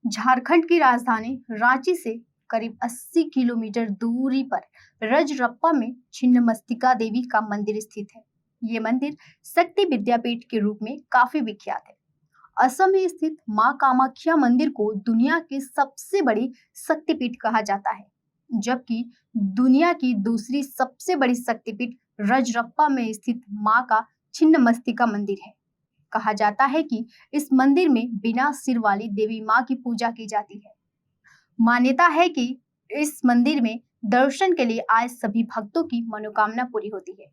झारखंड की राजधानी रांची से करीब 80 किलोमीटर दूरी पर रजरप्पा में छिन्नमस्तिका देवी का मंदिर स्थित है। ये मंदिर शक्ति विद्यापीठ के रूप में काफी विख्यात है। असम में स्थित मां कामाख्या मंदिर को दुनिया की सबसे बड़ी शक्तिपीठ कहा जाता है, जबकि दुनिया की दूसरी सबसे बड़ी शक्तिपीठ रजरप्पा में स्थित मां का छिन्नमस्तिका मंदिर है। कहा जाता है कि इस मंदिर में बिना सिर वाली देवी मां की पूजा की जाती है। मान्यता है कि इस मंदिर में दर्शन के लिए आए सभी भक्तों की मनोकामना पूरी होती है।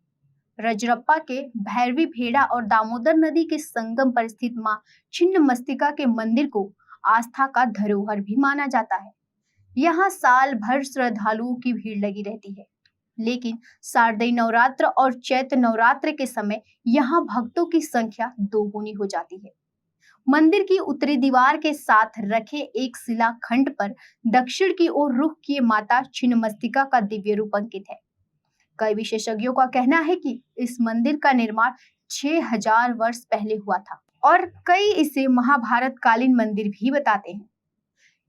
रजरप्पा के भैरवी भेड़ा और दामोदर नदी के संगम पर स्थित मां छिन्नमस्तिका के मंदिर को आस्था का धरोहर भी माना जाता है। यहाँ साल भर श्रद्धालुओं की भीड़ लगी रहती है, लेकिन शारदीय नवरात्र और चैत्र नवरात्र के समय यहाँ भक्तों की संख्या दोगुनी हो जाती है। मंदिर की उत्तरी दीवार के साथ रखे एक शिलाखंड पर दक्षिण की ओर रुख किए माता छिन्नमस्तिका का दिव्य रूप अंकित है। कई विशेषज्ञों का कहना है कि इस मंदिर का निर्माण 6000 वर्ष पहले हुआ था और कई इसे महाभारत कालीन मंदिर भी बताते हैं।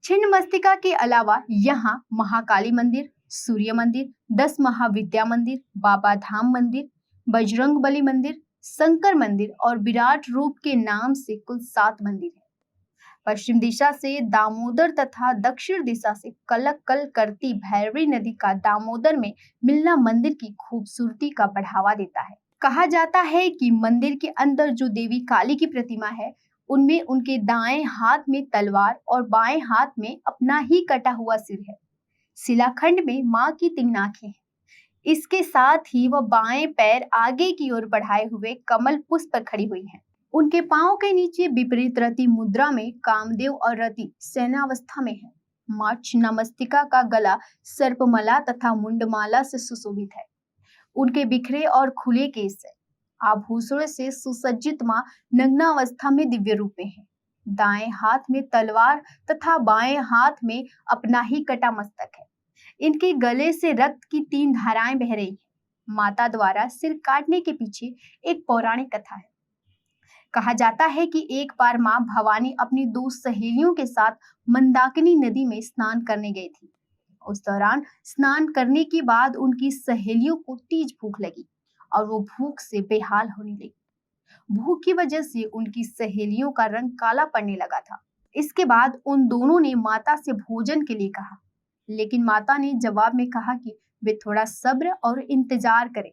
छिन्नमस्तिका के अलावा यहाँ महाकाली मंदिर, सूर्य मंदिर, 10 महाविद्या मंदिर, बाबा धाम मंदिर, बजरंगबली मंदिर, शंकर मंदिर और विराट रूप के नाम से कुल 7 मंदिर हैं। पश्चिम दिशा से दामोदर तथा दक्षिण दिशा से कलक कल करती भैरवी नदी का दामोदर में मिलना मंदिर की खूबसूरती का बढ़ावा देता है। कहा जाता है कि मंदिर के अंदर जो देवी काली की प्रतिमा है, उनमें उनके दाएं हाथ में तलवार और बाएं हाथ में अपना ही कटा हुआ सिर है। शिलाखंड में मां की 3 आंखें हैं। इसके साथ ही वह बाएं पैर आगे की ओर बढ़ाए हुए कमल पुष्प पर खड़ी हुई हैं। उनके पांव के नीचे विपरीत रति मुद्रा में कामदेव और रति सेनावस्था में है। मां छिन्नमस्तिका का गला सर्पमाला तथा मुंडमाला से सुशोभित है। उनके बिखरे और खुले केस है। आभूषण से सुसज्जित मां नग्नावस्था में दिव्य रूप में है। दाएं हाथ में तलवार तथा बाएं हाथ में अपना ही कटा मस्तक है। इनके गले से रक्त की 3 धाराएं बह रही हैं। माता द्वारा सिर काटने के पीछे एक पौराणिक कथा है। कहा जाता है कि एक बार मां भवानी अपनी 2 सहेलियों के साथ मंदाकिनी नदी में स्नान करने गई थी। उस दौरान स्नान करने के बाद उनकी सहेलियों को तेज भूख लगी और वो भूख से बेहाल होने लगी। भूख की वजह से उनकी सहेलियों का रंग काला पड़ने लगा था। इसके बाद उन दोनों ने माता से भोजन के लिए कहा, लेकिन माता ने जवाब में कहा कि वे थोड़ा सब्र और इंतजार करें।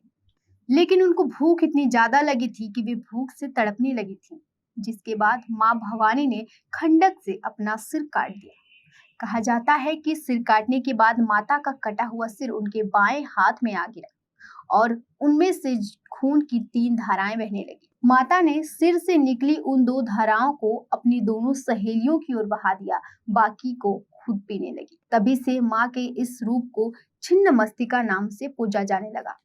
लेकिन उनको भूख इतनी ज्यादा लगी थी कि वे भूख से तड़पने लगी थी, जिसके बाद मां भवानी ने खंडक से अपना सिर काट दिया। कहा जाता है कि सिर काटने के बाद माता का कटा हुआ सिर उनके बाएं हाथ में आ गिरा और उनमें से खून की 3 धाराएं बहने लगी। माता ने सिर से निकली उन 2 धाराओं को अपनी दोनों सहेलियों की ओर बहा दिया, बाकी को खुद पीने लगी। तभी से मां के इस रूप को छिन्नमस्तिका नाम से पूजा जाने लगा।